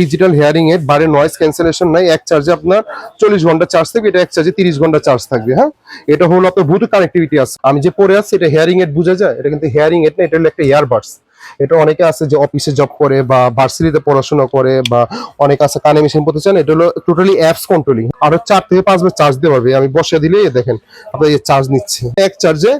Digital hearing add বারে noise cancellation নাই, এক চার্জে আপনার 40 ঘন্টা চার্জ থাকবে, এটা এক চার্জে 30 ঘন্টা চার্জ থাকবে। হ্যাঁ, এটা হলো আপনার ব্লুটুথ কানেক্টিভিটি আছে। আমি যে পরে আছি এটা হিয়ারিং এড বোঝা যায়, এটা কিন্তু হিয়ারিং এড না, এটা হলো একটা ইয়ারবাডস। এটা অনেকে আছে যে অফিসে জব করে বা ভার্সিটিতে পড়াশোনা করে বা অনেকে আছে কানে মেশিন পড়তে চান, এটা হলো টোটালি অ্যাপস কন্ট্রোলিং। আরো 4 থেকে 5 বার চার্জ দিতে পারবে। আমি বসে দিলে দেখেন আপনার এই চার্জ নিচ্ছে। এক চার্জে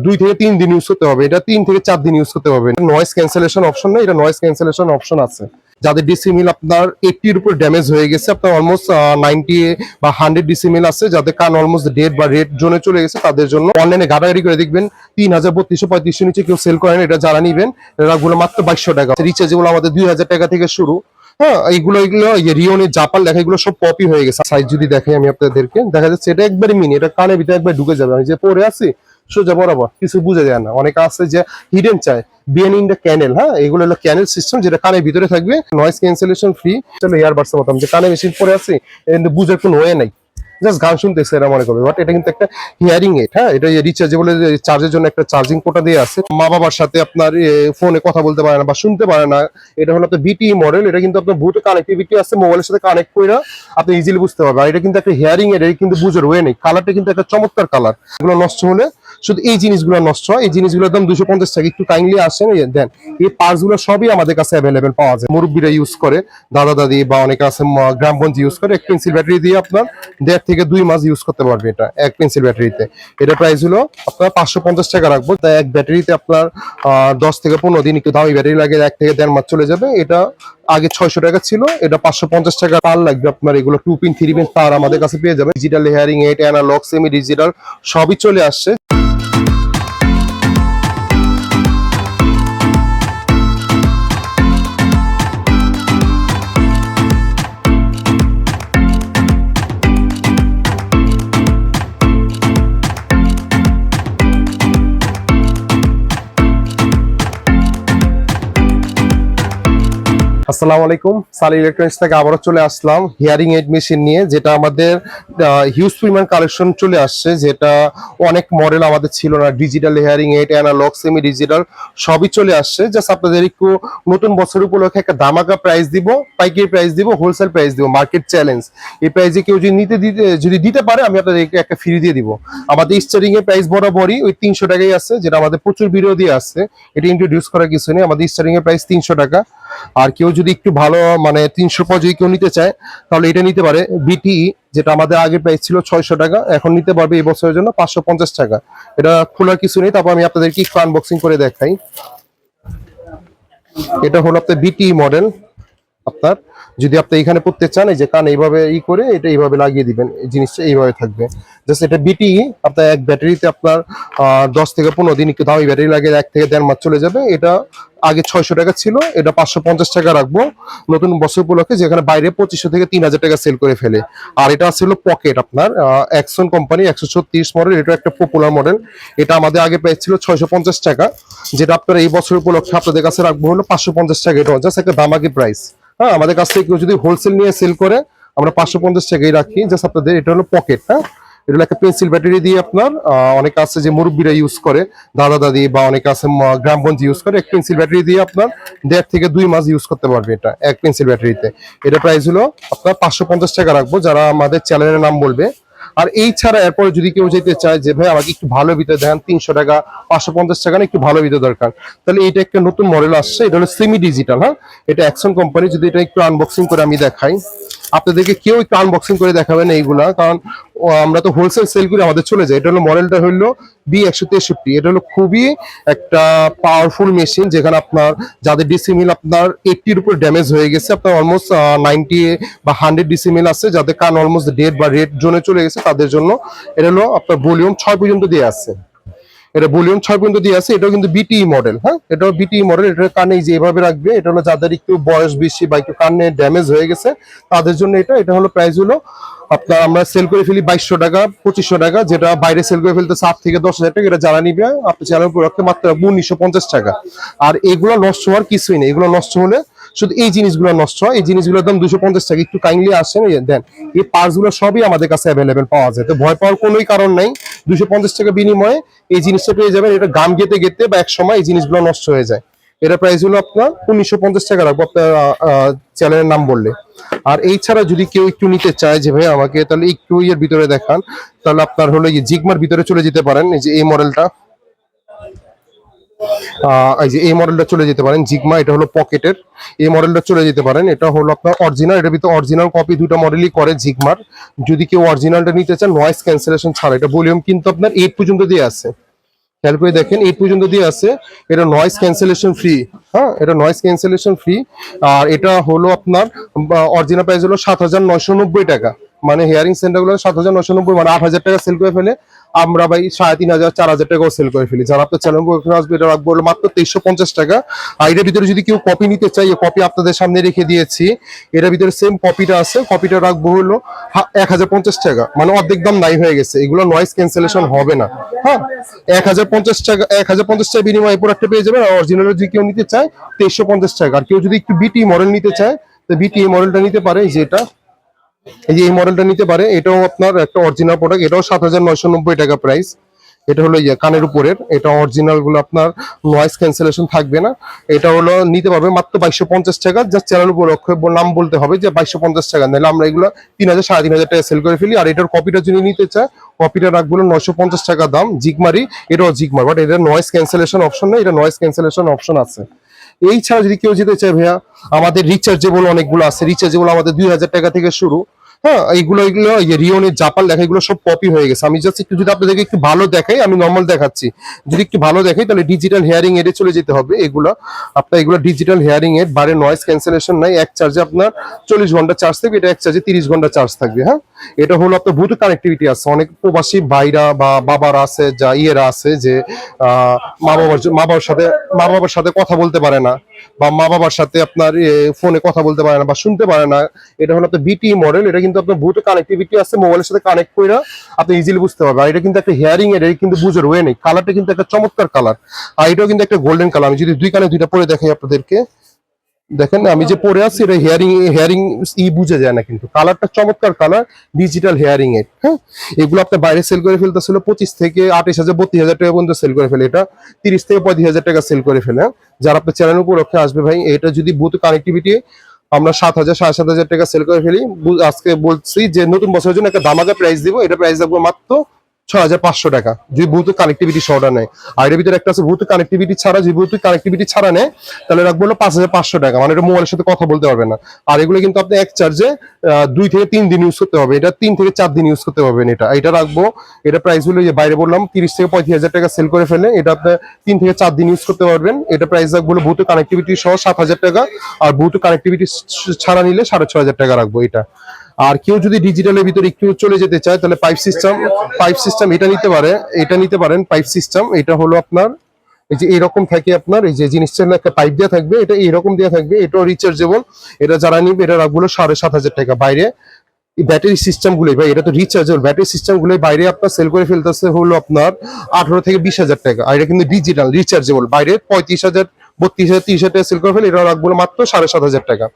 2 থেকে 3 দিন ইউজ করতে হবে, এটা 3 থেকে 4 দিন ইউজ করতে হবে। নয়েজ ক্যান্সেলেশন অপশন না, এটা নয়েজ ক্যান্সেলেশন অপশন আছে। যাদের ডিসিমিল আপনার 80 এর উপর ড্যামেজ হয়ে গেছে, আপনার অলমোস্ট 90 বা 100 ডিসিমিল আছে, যাদের কান অলমোস্ট ডেড বা রেড জোনে চলে গেছে, তাদের জন্য অনলাইনে ঘাটাঘাটি করে দেখবেন 3000 3200 নিচে কেউ সেল করেন। এটা যারা নিবেন এগুলো মাত্র 2200 টাকা। রিচার্জেবল আমাদের 2000 টাকা থেকে শুরু। হ্যাঁ, এইগুলো রিওনের জাপান লেখা, এগুলো সব কপি হয়ে গেছে। সাইজ যদি দেখাই আমি আপনাদেরকে, দেখা যাচ্ছে এটা একবারে মিনি, এটা কানের ভিতরে একবার ঢুকে যাবে। আমি যে পরে আছি সোজা বরাবর, কিছু বুঝে যায় না। অনেকে আছে যে হিডেন চায়, বিএন ইন দ্য ক্যানেল। হ্যাঁ, এগুলো হলো ক্যানেল সিস্টেম, যেটা কানের ভিতরে থাকবে, নয়েজ ক্যান্সেলেশন ফ্রি। চলো ইয়ারবাডস মতো যে কানে মেশিন পরে আছি, কিন্তু বুঝার কোনো ওয়ে নাই, জাস্ট গান শুনতেছে এরা মনে করবে। বাট এটা কিন্তু একটা হিয়ারিং এড। হ্যাঁ, এটা রিচার্জেবল, চার্জের জন্য একটা চার্জিং পোর্ট দিয়ে আছে। মা বাবার সাথে আপনার ফোনে কথা বলতে পারে না বা শুনতে পারে না, এটা হলো আপনার বিটি মডেল। এটা কিন্তু আপনার ব্লুটুথ কানেক্টিভিটি আছে, মোবাইলের সাথে কানেক্ট করে আপনি ইজিলি বুঝতে পারবেন। আর এটা কিন্তু একটা হিয়ারিং এড, এটা কিন্তু বুঝার ওয়ে নেই। কালারটা কিন্তু একটা চমৎকার কালার। এগুলো নষ্ট হলে শুধু এই জিনিসগুলো নষ্ট হয়। এই জিনিসগুলোর দাম 250 টাকা। একটু কাইন্ডলি আসেন দেন। এই পার্টস গুলো সবই আমাদের কাছে অ্যাভেলেবেল পাওয়া যায়। মুরব্বীরা ইউজ করে, দাদা দাদি বা অনেকে আছে গ্রামগঞ্জ ইউজ করে। এক পেন্সিল ব্যাটারি দিয়ে আপনার 1.5 থেকে 2 মাস ইউজ করতে পারবে এটা এক পেন্সিল ব্যাটারিতে। এটা প্রাইস হলো আপনার 550 টাকা রাখবো। তাই এক ব্যাটারিতে আপনার 10 থেকে 15 দিন, একটু দামি ব্যাটারি লাগে 1 থেকে 1.5 মাস চলে যাবে। এটা আগে 600 টাকা ছিল, এটা 550 টাকা। তার লাগবে আপনার, এগুলো 2 পিন 3 পিন তার আমাদের কাছে পেয়ে যাবে। Digital hearing aid, analogue, semi digital সবই চলে আসছে। আসসালামু আলাইকুম, সালি ইলেকট্রনিক্স থেকে আবারও চলে আসলাম হিয়ারিং এড মেশিন নিয়ে, যেটা আমাদের হিউজ পরিমাণ কালেকশন চলে আসছে, যেটা অনেক মডেল আমাদের ছিল না। Digital hearing aid, analogue, semi digital সবই চলে আসছে। জাস্ট আপনাদের একটু নতুন বছর উপলক্ষে একটা ধামাকা প্রাইস দিব, পাইকারি প্রাইস দিব, হোলসেল প্রাইস দিব, মার্কেট চ্যালেঞ্জ। এই প্রাইসে কেউ যদি দিতে পারে, আমি আপনাদেরকে একটা ফ্রি দিয়ে দিব। আমাদের স্টার্টিং এর প্রাইস বরাবরই ওই 300 টাকাই আছে, যেটা আমাদের প্রচুর ভিডিও দিয়ে আছে। এটা ইন্ট্রোডিউস করার কিছু নেই। আমাদের স্টার্টিং এর প্রাইস 300 টাকা। আর কেউ যদি একটু ভালো মানে 300 পর যদি কেউ নিতে চায়, তাহলে এটা নিতে পারে বিটিই, যেটা আমাদের আগে প্রাইস ছিল 600 টাকা, এখন নিতে পারবে এই বছরের জন্য 550 টাকা। এটা খোলার কিছু নেই। তারপর আমি আপনাদেরকে একটু আনবক্সিং করে দেখাই। এটা হলো আপনার বিটিই মডেল। আপনার যদি আপনি এখানে পড়তে চান, এই যে কান এইভাবে করে এটা এইভাবে লাগিয়ে দিবেন, এই জিনিসটা এইভাবে থাকবে। জাস্ট এটা বিটি আপনার এক ব্যাটারিতে আপনার 10 থেকে 15 দিন, একটু দামি ব্যাটারি লাগে, 1 থেকে 1.5 মাস চলে যাবে। এটা আগে 600 টাকা ছিল, এটা 550 টাকা রাখবো নতুন বছর উপলক্ষে, যেখানে বাইরে 2500 থেকে 3000 টাকা সেল করে ফেলে। আর এটা ছিল পকেট আপনার অ্যাকশন কোম্পানি 136 মডেল। এটা একটা পপুলার মডেল। এটা আমাদের আগে প্রাইস ছিল 650 টাকা, যেটা আপনারা এই বছর উপলক্ষে আপনাদের কাছে রাখবো হলো 550 টাকা। এটা জাস্ট একটা দামাকি প্রাইস। হ্যাঁ, আমাদের কাছ থেকে কেউ যদি হোলসেল নিয়ে সেল করে, আমরা 550 টাকাই রাখি। জাস্ট আপনাদের এটা হলো পকেট। হ্যাঁ, এটা হলো একটা পেন্সিল ব্যাটারি দিয়ে আপনার অনেকে আছে যে মুরব্বীরা ইউজ করে, দাদা দাদি বা অনেকে আছে গ্রামগঞ্জ ইউজ করে। এক পেন্সিল ব্যাটারি দিয়ে আপনার 1.5 থেকে 2 মাস ইউজ করতে পারবে এটা এক পেন্সিল ব্যাটারিতে। এটা প্রাইস হলো আপনার 550 টাকা রাখবো, যারা আমাদের চ্যানেলের নাম বলবে। আর এই ছাড়া এরপরে যদি কেউ যেতে চায় যে ভাই আমাকে একটু ভালো ভিতরে দেন, 300 টাকা 550 টাকা না, একটু ভালো ভিতরে দরকার, তাহলে এটা একটা নতুন মডেল আসছে। এটা হলো সেমি ডিজিটাল। হ্যাঁ, এটা অ্যাকশন কোম্পানি। যদি এটা একটু আনবক্সিং করে আমি দেখাই আপনাদেরকে, কেউ একটু আনবক্সিং করে দেখাবেন এইগুলা, কারণ আমরা তো হোলসেল সেল করে আমাদের চলে যায়। এটা হলো মডেলটা হলো B163। এটা হলো খুবই একটা পাওয়ারফুল মেশিন, যেখানে আপনার যাদের ডিসিমিল আপনার 80 এর উপর ড্যামেজ হয়ে গেছে, আপনার অলমোস্ট 90 বা 100 ডিসিমিল আছে, যাদের কান অলমোস্ট ডেড বা রেড জোনে চলে গেছে, তাদের জন্য এটা হলো আপনার ভলিউম 6 পর্যন্ত দিয়ে আছে। এটা ভলিউম 6 পর্যন্ত দিয়ে আছে। এটাও কিন্তু বিটিই মডেল। হ্যাঁ, এটাও বিটিই মডেল। এটা কানে যে এভাবে রাখবে, এটা হলো যাদের একটু বয়স বেশি বা একটু কানে ড্যামেজ হয়ে গেছে, তাদের জন্য এটা হলো প্রাইস হলো আপনার আমরা সেল করে ফেলি 2200 টাকা 2500 টাকা, যেটা বাইরে সেল করে ফেলতে 7 থেকে 10,000 টাকা। এটা যারা নিবে আপনি চ্যানেল প্রোডাক্টে মাত্র 1950 টাকা। আর এগুলো নষ্ট হওয়ার কিছুই নেই। এগুলো নষ্ট হলে শুধু এই জিনিসগুলো নষ্ট হয়। এই জিনিসগুলোর দাম 250 টাকা। একটু কাইন্ডলি আসেন দেন। এই পার্টস গুলো সবই আমাদের কাছে অ্যাভেলেবেল পাওয়া যায়, তো ভয় পাওয়ার কোনোই কারণ নাই। 250 টাকা বিনিময়ে এই জিনিসটা পেয়ে যাবেন। এটা গাম গেতে গেতে বা এক সময় এই জিনিসগুলো নষ্ট হয়ে যায়। এটা প্রাইস হলো আপনার 1950 টাকা রাখবো আপনার চ্যানেলের নাম বললে। আর এই ছাড়া যদি কেউ একটু নিতে চায় যে ভাই আমাকে তাহলে একটু এর ভিতরে দেখান, তাহলে আপনার হলো এই জিগমার ভিতরে চলে যেতে পারেন। এই যে এই মডেলটা, এই যে এই মডেলটা চলে যেতে পারেন জিগমা, এটা হলো পকেটের। এই মডেলটা চলে যেতে পারেন, এটা হলো আপনার অরিজিনাল, এটার ভিতরে অরিজিনাল কপি দুটো মডেলই করে জিগমার। যদি কেউ অরিজিনালটা নিতে চান নয়েজ ক্যান্সেলেশন ছাড়া, এটা ভলিউম কিন্তু আপনার 8 পর্যন্ত দিয়ে আছে, খেয়াল করে দেখেন 8 পর্যন্ত দিয়ে আছে। এটা নয়েজ ক্যান্সেলেশন ফ্রি, হ্যাঁ এটা নয়েজ ক্যান্সেলেশন ফ্রি। আর এটা হলো আপনার অরিজিনাল প্রাইস হলো 7,990 টাকা, মানে হেয়ারিং সেন্টার গুলো 7,990, মানে 8,000 টাকা সেল করে ফেলে আমরা ভাই 3,500 4,000 টাকাও সেল করে ফেলি। যারা আপনার চ্যানেল আসবে এটা রাখবো হলো মাত্র 2350 টাকা। আর এটার ভিতরে যদি কেউ কপি নিতে চাই, কপি আপনাদের সামনে রেখে দিয়েছি, এটার ভিতরে সেম কপিটা আছে, কপিটা রাখবো হলো 1,050 টাকা, মানে অর্ধেক দাম নাই হয়ে গেছে। এগুলো নয়েজ ক্যান্সেলেশন হবে না, হ্যাঁ 1,050 টাকা, 1,050 টাকা বিনিময়ে এই প্রোডাক্টটা পেয়ে যাবেন। আর অরিজিনাল যদি কেউ নিতে চায় 2350 টাকা। আর কেউ যদি একটু বিটি মডেল নিতে চায় তো বিটি মডেলটা নিতে পারে, এই যে এটা, এই যে এই মডেলটা নিতে পারে। এটাও আপনার একটা অরিজিনাল প্রোডাক্ট, এটাও 7,990 টাকা প্রাইস। এটা হলো ইয়ে কানের উপরের, এটা অরিজিনাল গুলো আপনার নয়েজ ক্যান্সেলেশন থাকবে না। এটা হলো নিতে পারবে মাত্র 2250 টাকা, জাস্ট চ্যানেল উপলক্ষে নাম বলতে হবে যে 2250 টাকা, নাহলে আমরা এগুলো 3,000 3,500 টাকা সেল করে ফেলি। আর এটার কপিটা যদি নিতে চায়, কপিটা রাখবো 950 টাকা দাম, জিগমারি, এটাও জিগমার, বাট এটা নয়েজ ক্যান্সেলেশন অপশন নেই, এটা নয়েজ ক্যান্সেলেশন অপশন আছে। এই ছাড়া যদি কেউ যেতে চায় ভাইয়া, আমাদের রিচার্জেবল অনেকগুলো আছে, রিচার্জেবল আমাদের 2,000 টাকা থেকে শুরু, হ্যাঁ এইগুলো এগুলো রিওনের জাপান লেখা, এগুলো সব কপি হয়ে গেছে। আমি জাস্ট একটু যদি আপনাদেরকে একটু ভালো দেখাই, আমি নর্মাল দেখাচ্ছি, যদি একটু ভালো দেখাই তাহলে ডিজিটাল হেয়ারিং এডে চলে যেতে হবে। এগুলো আপনার এগুলো ডিজিটাল হেয়ারিং এড, বারে নয়েজ ক্যান্সেলেশন নাই, এক চার্জে আপনার 40 ঘন্টা চার্জ থাকবে, এটা এক চার্জে 30 ঘন্টা চার্জ থাকবে। হ্যাঁ এটা হলো আপনার ব্লুটুথ কানেক্টিভিটি আছে, অনেক প্রবাসী ভাইরা বা বাবারা আছে, যা ইয়েরা আছে যে মা বাবার সাথে কথা বলতে পারে না, বা মা বাবার সাথে আপনার ফোনে কথা বলতে পারে না বা শুনতে পারে না। এটা হলো আপনার বিটি মডেল, এটা কিন্তু আপনার ব্লুটুথ কানেক্টিভিটি আছে, মোবাইলের সাথে কানেক্ট করে আপনি ইজিলি বুঝতে পারবেন। আর এটা কিন্তু একটা হেয়ারিং এর, কিন্তু বুঝার ওয়ে নেই, কালারটা কিন্তু একটা চমৎকার কালার। আর এটাও কিন্তু একটা গোল্ডেন কালার। আমি যদি দুই কানে দুইটা পরে দেখাই আপনাদেরকে, দেখেন আমি যে পরে আছি এটা হেয়ারিং হেয়ারিং বুঝে যায় না, কিন্তু কালারটা চমৎকার কালার, ডিজিটাল হেয়ারিং এর। হ্যাঁ এগুলো আপনার বাইরে সেল করে ফেলতেছিল 25 থেকে 28,000 32,000 টাকা পর্যন্ত সেল করে ফেলে, এটা 30 থেকে 35,000 টাকা সেল করে ফেলে। যারা আপনার চ্যানেল উপলক্ষে আসবে ভাই, এটা যদি ব্লুটুথ কানেক্টিভিটি আমরা 7,000 7,500 টাকা সেল করে ফেলি, আজকে বলছি যে নতুন বছরের জন্য একটা দামাকা প্রাইস দিব, এটা প্রাইস রাখবো মাত্র 6,500 টাকা যদি ব্লুটুথ কানেক্টিভিটি সহটা নেয়। আর এর ভিতরে একটা আছে ব্লুটুথ কানেক্টিভিটি ছাড়া, যদি ব্লুটুথ কানেক্টিভিটি ছাড়া নেয় তাহলে রাখবো হলো 5,500 টাকা, মানে এটা মোবাইলের সাথে কথা বলতে পারবে না। আর এগুলো কিন্তু আপনি এক চার্জে 2 থেকে 3 দিন ইউজ করতে হবে, এটা 3 থেকে 4 দিন ইউজ করতে পারবেন। এটা রাখবো, এটা প্রাইস হলো যে বাইরে বললাম 30 থেকে 35,000 টাকা সেল করে ফেলে, এটা আপনি 3 থেকে 4 দিন ইউজ করতে পারবেন। এটা প্রাইস রাখবো হলো ব্লুটুথ কানেক্টিভিটি সহ 7,000 টাকা, আর ব্লুটুথ কানেক্টিভিটি ছাড়া নিলে 6,500 টাকা রাখবো এটা। আর কেউ যদি ডিজিটালের ভিতরে একটু চলে যেতে চায় তাহলে পাইপ সিস্টেম এটা নিতে পারে, এটা নিতে পারেন পাইপ সিস্টেম। এটা হলো আপনার এই যে এরকম থাকে, আপনার এই যে জিনিসটা একটা পাইপ দেওয়া থাকবে, এটা এরকম দেওয়া থাকবে, এটাও রিচার্জেবল। এটা যারা নিবে এটা রাখবো 7,500 টাকা। বাইরে ব্যাটারি সিস্টেম গুলোই ভাই, এটা তো রিচার্জেবল, ব্যাটারি সিস্টেম গুলোই বাইরে আপনার সেল করে ফেলতেছে হলো আপনার 18 থেকে 20,000 টাকা। আর এটা কিন্তু ডিজিটাল রিচার্জেবল, বাইরে 35,000 32,000 30,000 টাকা সেল করে ফেলে, এটা রাখবো মাত্র 7,500 টাকা।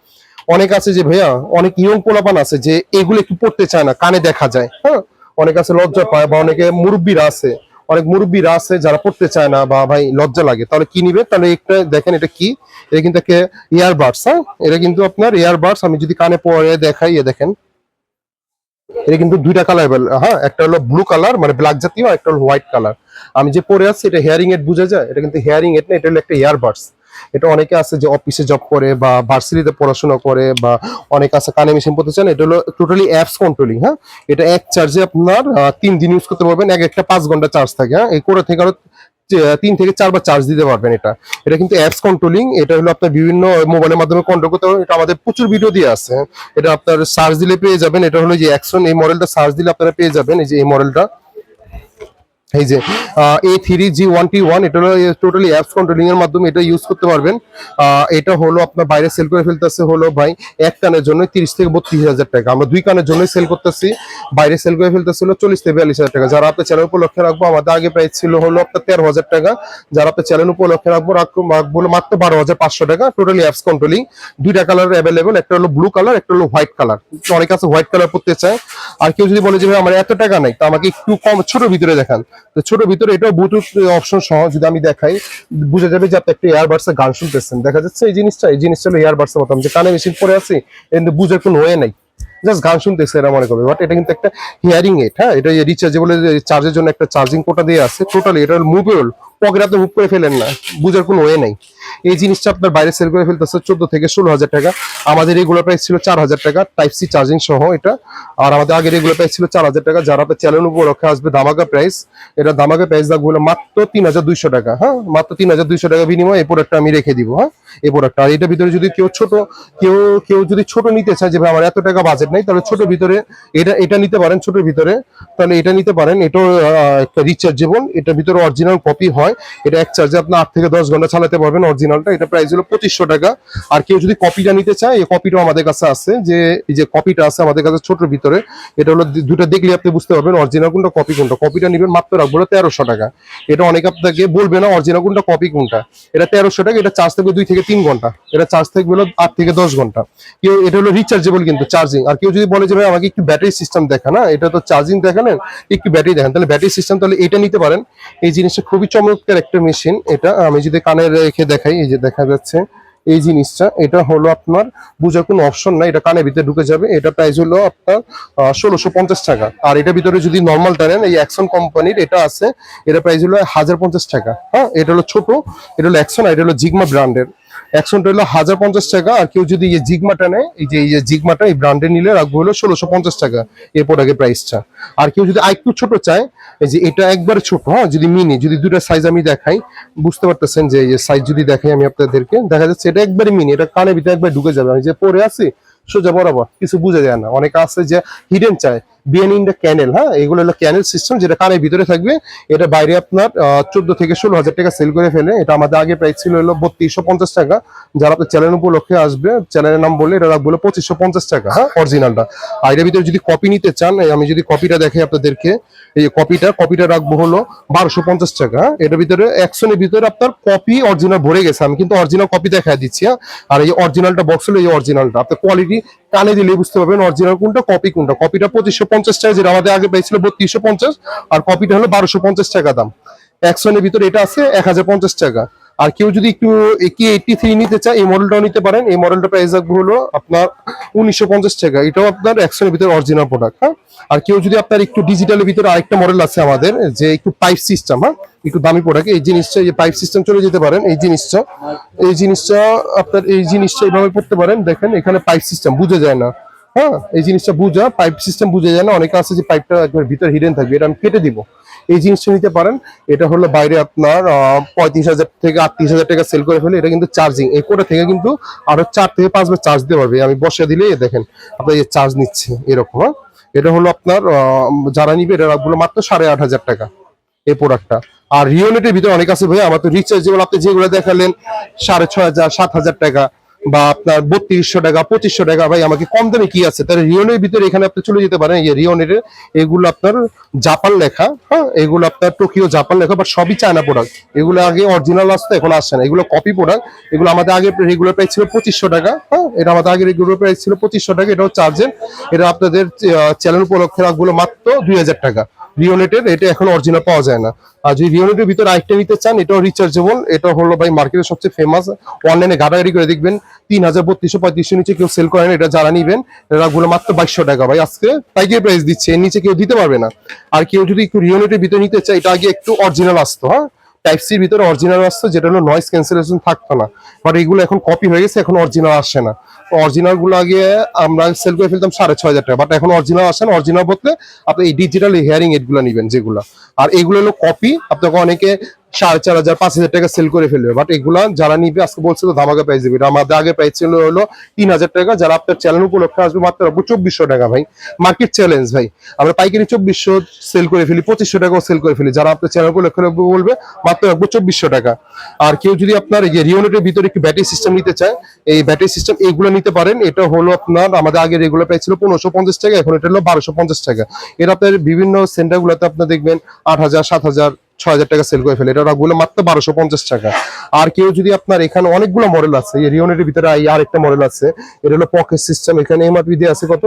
অনেক আছে যে ভাইয়া, অনেক ইয়ং পোলাপান আছে যে এগুলো একটু পড়তে চায় না, কানে দেখা যায়, হ্যাঁ অনেক আছে লজ্জা পায়, বা অনেকে মুরব্বীরা আছে, অনেক মুরব্বীরা আছে যারা পড়তে চায় না বা ভাই লজ্জা লাগে, তাহলে কি নিবে? তাহলে একটা দেখেন এটা কি, এটা কিন্তু একটা ইয়ারবাডস। হ্যাঁ এটা কিন্তু আপনার ইয়ারবাডস, আমি যদি কানে পরে দেখাই, দেখেন এটা কিন্তু দুইটা কালার, হ্যাঁ একটা হলো ব্লু কালার মানে ব্ল্যাক জাতীয়, একটা হলো হোয়াইট কালার। আমি যে পরে আছি এটা হেয়ারিং এড বোঝা যায়, এটা কিন্তু হেয়ারিং এড না, এটা হলো একটা ইয়ারবাডস। এটা অনেকে আছে যে অফিসে জব করে বা ভার্সিটিতে পড়াশোনা করে, বা অনেক আছে কানে মেশিন পড়তে চান, এটা হলো টোটালি অ্যাপস কন্ট্রোলিং। হ্যাঁ এটা এক চার্জে আপনার 3 দিন ইউজ করতে পারবেন, একটা 5 ঘন্টা চার্জ থাকে। হ্যাঁ এই করে থেকে আরো 3 থেকে 4 বার চার্জ দিতে পারবেন। এটা কিন্তু অ্যাপস কন্ট্রোলিং, এটা হলো আপনার বিভিন্ন মোবাইলের মাধ্যমে কন্ট্রোল করতে পারবেন। এটা আমাদের প্রচুর ভিডিও দিয়ে আছে, এটা আপনার সার্চ দিলে পেয়ে যাবেন। এটা হলো যে অ্যাকশন, এই মডেলটা সার্চ দিলে আপনারা পেয়ে যাবেন। এই যে এই মডেলটা, এই যে A3G1T1, এটা হলো টোটালি অ্যাপস কন্ট্রোলিং এর মাধ্যমে এটা ইউজ করতে পারবেন। এটা হলো আপনার বাইরে সেল করে ফেলতেছে হলো ভাই এক কানের জন্য 30 থেকে 32,000 টাকা, আমরা দুই কানের জন্য সেল করতেছি, বাইরে সেল করে ফেলতেছিল 40 থেকে 42,000 টাকা। যারা আপনার চ্যানেল উপলক্ষে রাখবো, আমাদের আগে প্রাইস ছিল হলো আপনার 13,000 টাকা, যারা আপনার চ্যানেল উপলক্ষে রাখবো রাখবো মাত্র 12,500 টাকা। টোটালি অ্যাপস কন্ট্রোলিং, দুইটা কালার অ্যাভেলেবল, একটা হলো ব্লু কালার, একটা হলো হোয়াইট কালার। অনেক আছে হোয়াইট কালার পড়তে চায়। আর কেউ যদি বলে যে ভাই আমার এত টাকা নাই, তো আমাকে একটু কম ছোট ভিতরে দেখান, তো ছোট ভিতরে এটাও ব্লুটুথ অপশন সহ যদি আমি দেখাই, বুঝা যাবে যে আপনি একটা ইয়ারবাডস এ গান শুনতেছেন। দেখা যাচ্ছে এই জিনিসটা হলো ইয়ারবাডস এর মতো, আমি যে কানে মেশিন পরে আছি কিন্তু বুঝার কোনো ওয়ে নাই, জাস্ট গান শুনতেছে এরা মনে করবে। বাট এটা কিন্তু একটা হিয়ারিং এড, হ্যাঁ, এটা রিচার্জেবল, চার্জের জন্য একটা চার্জিং পোর্ট দিয়ে আছে। টোটালি এটা মুভেবল, পকেটে আপনি মুভ করে ফেলেন না, বুঝার কোনো ওয়ে নাই। এই জিনিসটা আপনার বাইরে সেল করে ফেলতেছে 14 থেকে 16 হাজার টাকা। আমাদের রেগুলার প্রাইস ছিল 4 হাজার টাকা, টাইপ সি চার্জিং সহ এটা। আর আমাদের আগে রেগুলার প্রাইস ছিল 4 হাজার টাকা। যারা আপনার চ্যানেল উপলক্ষে আসবে ধামাকা প্রাইস, এটা ধামাকা প্রাইস রাখবো হলো মাত্র 3200 টাকা। হ্যাঁ, মাত্র 3200 টাকা বিনিময়ে এই প্রোডাক্টটা আমি রেখে দিব। হ্যাঁ, এই প্রোডাক্টটা। আর এটার ভিতরে যদি কেউ কেউ কেউ যদি ছোট নিতে চায় যে ভাই আমার এত টাকা বাজেট নাই, তাহলে ছোট ভিতরে এটা নিতে পারেন। ছোটের ভিতরে তাহলে এটা নিতে পারেন। এটাও একটা রিচার্জেবল, এটার ভিতরে অরিজিনাল কপি হয়। এটা এক চার্জে আপনি 8 থেকে 10 ঘন্টা চালাতে পারবেন অরিজিনালটা। এটা প্রাইস হলো 2500 টাকা। আর কেউ যদি কপিটা নিতে চায়, এই কপিটাও আমাদের কাছে আছে। যে এই যে কপিটা আছে আমাদের কাছে ছোটর ভিতরে, এটা হলো দুটো দেখলে আপনি বুঝতে পারবেন অরিজিনাল কোনটা কপি কোনটা। কপিটা নেবেন মাত্র রাখবো 1300 টাকা। এটা অনেক আপনাকে বলবে না অরিজিনাল কোনটা কপি কোনটা। এটা 1300 টাকা। এটা চার্জ থাকবে 2 থেকে 3 ঘন্টা। এটা চার্জ থাকবে হলো 8 থেকে 10 ঘন্টা। কেউ এটা হলো রিচার্জেবল কিন্তু চার্জিং। আর কেউ যদি বলে যে ভাই আমাকে একটু ব্যাটারি সিস্টেম দেখা, না এটা তো চার্জিং দেখালেন, একটু ব্যাটারি দেখান, তাহলে ব্যাটারি সিস্টেম তাহলে এটা নিতে পারেন। এই জিনিসটা খুবই চমৎকার একটা মেশিন। এটা আমি যদি কানে রেখে দেখাই, এই যে দেখা যাচ্ছে এই জিনিসটা, এটা হলো আপনার বুঝার কোনো অপশন নাই, এটা কানের ভিতরে ঢুকে যাবে। এটা প্রাইস হলো আপনার 1650 টাকা। আর এটার ভিতরে যদি নর্মালটা নেন, এই অ্যাকশন কোম্পানির এটা আছে, এটা প্রাইস হলো 1050 টাকা। হ্যাঁ, এটা হলো ছোট, এটা হলো অ্যাকশন, আর এটা হলো জিগমা ব্র্যান্ডের। অ্যাকশনটা হলো 1050 টাকা। আর কেউ যদি এই জিগমাটা নেয়, এই যে জিগমাটা এই ব্র্যান্ডে নিলে রাখবো হলো 1650 টাকা এই প্রোডাক্টের প্রাইসটা। আর কেউ যদি আরেকটু ছোট চায়, এই যে এটা একবারে ছোট, হ্যাঁ, যদি মিনি, যদি দুটো সাইজ আমি দেখাই, বুঝতে পারতেছেন যে এই সাইজ যদি দেখাই আমি আপনাদেরকে, দেখা যাচ্ছে এটা একবারে মিনি, এটা কানের ভিতরে একবার ঢুকে যাবে। আমি যে পরে আছি সোজা বরাবর, কিছু বোঝা যায় না। অনেকে আছে যে হিডেন চায়, বিএন ইন দ্য ক্যানেল, হ্যাঁ, এগুলো হলো ক্যানেল সিস্টেম, যেটা কানের ভিতরে থাকবে। এটা বাইরে আপনার 14 থেকে 16 হাজার টাকা সেল করে ফেলে। এটা আমাদের আগে প্রাইস ছিল হলো 3250 টাকা। যারা আপনার চ্যানেল উপলক্ষে আসবে, চ্যানেলের নাম বললে এটা রাখবো 2550 টাকা। হ্যাঁ, অরিজিনালটা। আর এর ভিতরে যদি কপি নিতে চান, আমি যদি কপিটা দেখাই আপনাদেরকে, এই কপিটা রাখবো হলো 1250 টাকা। হ্যাঁ, এটার ভিতরে অ্যাকশনের ভিতরে আপনার কপি অরিজিনাল ভরে গেছে, আমি কিন্তু অরিজিনাল কপি দেখা দিচ্ছি। হ্যাঁ, আর এই অরিজিনালটা বক্স হলো এই অরিজিনালটা, আপনার কোয়ালিটি কানে দিলে বুঝতে পারবেন অরিজিনাল কোনটা কপি কোনটা। কপিটা 2550 টাকা, যেটা আমাদের আগে প্রাইস ছিল 3250, আর কপিটা হলো 1250 টাকা দাম। অ্যাকশনের ভিতরে এটা আছে 1050 টাকা। আর কেউ যদি একটু কি 83 নিতে চায়, এই মডেলটাও নিতে পারেন। এই মডেলটা প্রাইস রাখবো হলো আপনার 1950 টাকা। এটাও আপনার অ্যাকশনের ভিতরে অরিজিনাল প্রোডাক্ট। হ্যাঁ, আর কেউ যদি আপনার একটু ডিজিটালের ভিতরে আরেকটা মডেল আছে আমাদের, যে একটু পাইপ সিস্টেম, হ্যাঁ, একটু দামি প্রোডাক্ট, এই জিনিসটা, এই পাইপ সিস্টেম চলে যেতে পারেন। এই জিনিসটা আপনার এই জিনিসটা এইভাবে করতে পারেন। দেখেন এখানে পাইপ সিস্টেম বোঝা যায় না। হ্যাঁ, এই জিনিসটা পাইপ সিস্টেম বুঝে যায় না। অনেকে আছে যে পাইপটা একবার ভিতরে হিডেন থাকবে, এটা আমি কেটে দিব। এই জিনিসটা নিতে পারেন। এটা হলো বাইরে আপনার 35,000 থেকে 38,000 টাকা সেল করে ফেলে। এটা কিন্তু চার্জিং, এই কোটা থেকে কিন্তু আরো 4 থেকে 5 বার চার্জ দিতে পারবে। আমি বসে দিলে দেখেন আপনার এই চার্জ নিচ্ছে এরকম। হ্যাঁ, এটা হলো আপনার যারা নিবে এটা রাখবো মাত্র 8,500 টাকা এই প্রোডাক্টটা। আর রিওনেটের ভিতরে অনেক আছে ভাই, আমার তো রিচার্জেবল আপনি যেগুলো দেখালেন 6,500 7,000 টাকা, বা আপনার 3200 টাকা 2500 টাকা, ভাই আমাকে কম দামে কি আছে? তাহলে রিওনের ভিতরে এখানে আপনি চলে যেতে পারেন। এই রিওনের এগুলো আপনার জাপান লেখা, হ্যাঁ, এগুলো আপনার টোকিও জাপান লেখা, বাট সবই চায়না প্রোডাক্ট। এগুলো আগে অরিজিনাল আসতো, এখন আসছে না, এগুলো কপি প্রোডাক্ট। এগুলো আমাদের আগে রেগুলার প্রাইস ছিল 2500 টাকা। হ্যাঁ, এটা আমাদের আগে রেগুলার প্রাইস ছিল 2500 টাকা। এটাও চার্জের। এটা আপনাদের চ্যানেল উপলক্ষে রাখবো মাত্র 2000 টাকা। রিওনেটের এটা এখন অরিজিনাল পাওয়া যায় না। আর যদি রিওনেটের ভিতরে আরেকটা নিতে চান, এটাও রিচার্জেবল। এটা হলো ভাই মার্কেটের সবচেয়ে ফেমাস। অনলাইনে ঘাটাঘাটি করে দেখবেন 3,3200 নিচে কেউ সেল করেন। এটা যারা নিবেন এরা গুলো মাত্র 2200 টাকা। ভাই আজকে পাইকারি প্রাইস দিচ্ছে, এর নিচে কেউ দিতে পারবে না। আর কেউ যদি একটু রিওনেটের ভিতরে নিতে চায়, এটা আগে একটু অরিজিনাল আসতো। হ্যাঁ, টাইপ সির ভিতরে অরিজিনাল আসতো, যেটা হলো নয়েজ ক্যান্সেলেশন থাকতো না। বাট এগুলো এখন কপি হয়ে গেছে, এখন অরিজিনাল আসে না। অরিজিনাল গুলো আগে আমরা সেল করে ফেলতাম 6,500 টাকা, বাট এখন অরিজিনাল আসে না। অরিজিনাল বলতে আপনি এই ডিজিটাল হেয়ারিং এড গুলো নিবেন যেগুলো। আর এগুলো হলো কপি, আপনাকে অনেকে 4,500 5,000 টাকা সেল করে ফেলবে। বাট এগুলা যারা নিবে আজকে বলছে তো ধামাকা প্রাইস দিবে। আমাদের আগে প্রাইস ছিল হলো 3,000 টাকা। যারা আপনার চ্যানেল উপলক্ষে আসবে মাত্র 2,400 টাকা। ভাই মার্কেট চ্যালেঞ্জ ভাই, আমরা পাইকারি 2,400 সেল করে ফেলি, 2,500 টাকাও সেল করে ফেলি। যারা আপনার চ্যানেল উপলক্ষে বলবে মাত্র 2,400 টাকা। আর কেউ যদি আপনার এই রিওনেটের ভিতরে একটু ব্যাটারি সিস্টেম নিতে চায়, এই ব্যাটারি সিস্টেম এইগুলো নিতে পারেন। এটা হলো আপনার আমাদের আগে রেগুলার প্রাইস ছিল 1,550 টাকা, এখন এটা হলো 1,250 টাকা। এর আপনার বিভিন্ন সেন্টার গুলোতে আপনার দেখবেন 8,000 7,000 6,000 টাকা সেল করে ফেলে। এটা রাখবো মাত্র 1,250 টাকা। আর কেউ যদি আপনার এখানে অনেকগুলো মডেল আছে, এই রিওনেটের ভিতরে আরেকটা মডেল আছে, এটা হলো পকেট সিস্টেম। এখানে এমআরপি দিয়ে আছে কত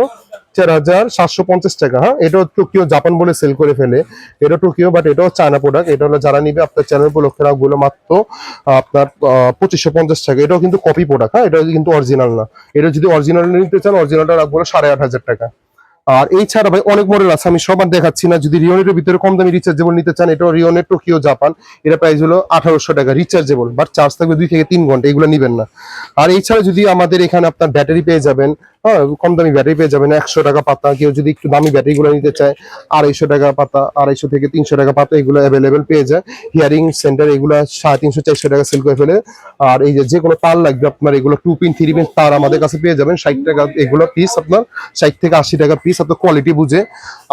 4,750 টাকা। হ্যাঁ, এটা টোকিও জাপান বলে সেল করে ফেলে, এটা টোকিও, বাট এটাও চায়না প্রোডাক্ট। এটা হলো যারা নিবে আপনার চ্যানেল উপলক্ষে রাখবো মাত্র আপনার 2,550 টাকা। এটাও কিন্তু কপি প্রোডাক্ট, হ্যাঁ, এটা কিন্তু অরিজিনাল না। এটা যদি অরিজিনাল নিতে চান, অরিজিনালটা রাখবো 8,500 টাকা। আর এই ছাড়া ভাই অনেক মডেল আছে, আমি সবার দেখাচ্ছি না। যদি রিওনের ভিতরে কম দামি রিচার্জেবল নিতে চান, এটা রিওনের টোকিও জাপান, এটা প্রাইস হলো 1,800 টাকা রিচার্জেবল, বাট চার্জ থাকবে 2 থেকে 3 ঘন্টা, এগুলো নিবেন না। আর এই ছাড়া যদি আমাদের এখানে আপনার ব্যাটারি পেয়ে যাবেন, হ্যাঁ, কম দামি ব্যাটারি পেয়ে যাবেন 100 টাকা পাতা। কেউ যদি একটু দামি ব্যাটারি গুলো নিতে চায়, 250 টাকা পাতা, 250 থেকে 300 টাকা পাতা, এগুলো অ্যাভেলেবেল পেয়ে যায়। হিয়ারিং সেন্টার এগুলো 350-400 টাকা সেল করে ফেলে। আর এই যে কোনো তার লাগবে আপনার, এগুলো 2 পিন 3 পিন তার আমাদের কাছে পেয়ে যাবেন 60 টাকা এগুলো পিস, আপনার 60 থেকে 80 টাকা পিস, আপনার কোয়ালিটি বুঝে।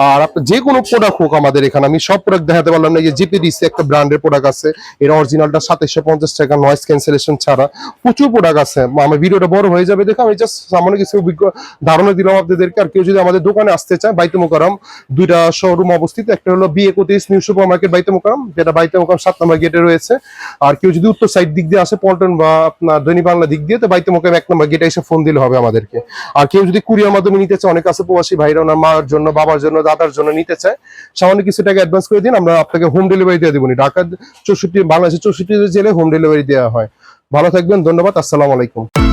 আর আপনার যে কোনো প্রোডাক্ট হোক আমাদের এখানে, আমি সব প্রোডাক্ট দেখাতে পারলাম না। এই যে জিপিডিসি একটা ব্র্যান্ডের প্রোডাক্ট আছে, এর অরিজিনালটা 2750 টাকা নয়েজ ক্যান্সেলেশন ছাড়া। প্রচুর প্রোডাক্ট আছে, আমার ভিডিওটা বড় হয়ে যাবে দেখে আমি জাস্ট সামান্য কিছু ধারণা দিলাম আপনাদেরকে। আর কেউ যদি আমাদের দোকানে আসতে চায়, বাইতুল মোকাররম 2টা শোরুম অবস্থিত, একটা হলো B31 নিউ সুপার মার্কেট বাইতুল মোকাররম, যেটা বাইতুল মোকাররম 7 নম্বর গেটে রয়েছে। আর কেউ যদি উত্তর সাইড দিক দিয়ে আসে, পল্টন বা আপনার দৈনিক বাংলা দিক দিয়ে, তো বাইতুল মোকাররম 1 নম্বর গেটে এসে ফোন দিলে হবে আমাদেরকে। আর কেউ যদি কুরিয়ার মাধ্যমে নিতে চায়, অনেক আছে প্রবাসী ভাইরা ওনার মার জন্য, বাবার জন্য, দাদার জন্য নিতে চায়, সামান্য কিছু টাকা অ্যাডভান্স করে দিন, আমরা আপনাকে হোম ডেলিভারি দিয়ে দেবো। ঢাকা 64, বাংলাদেশের 64 জেলায় হোম ডেলিভারি দেওয়া হয়। ভালো থাকবেন, ধন্যবাদ, আসসালামু আলাইকুম।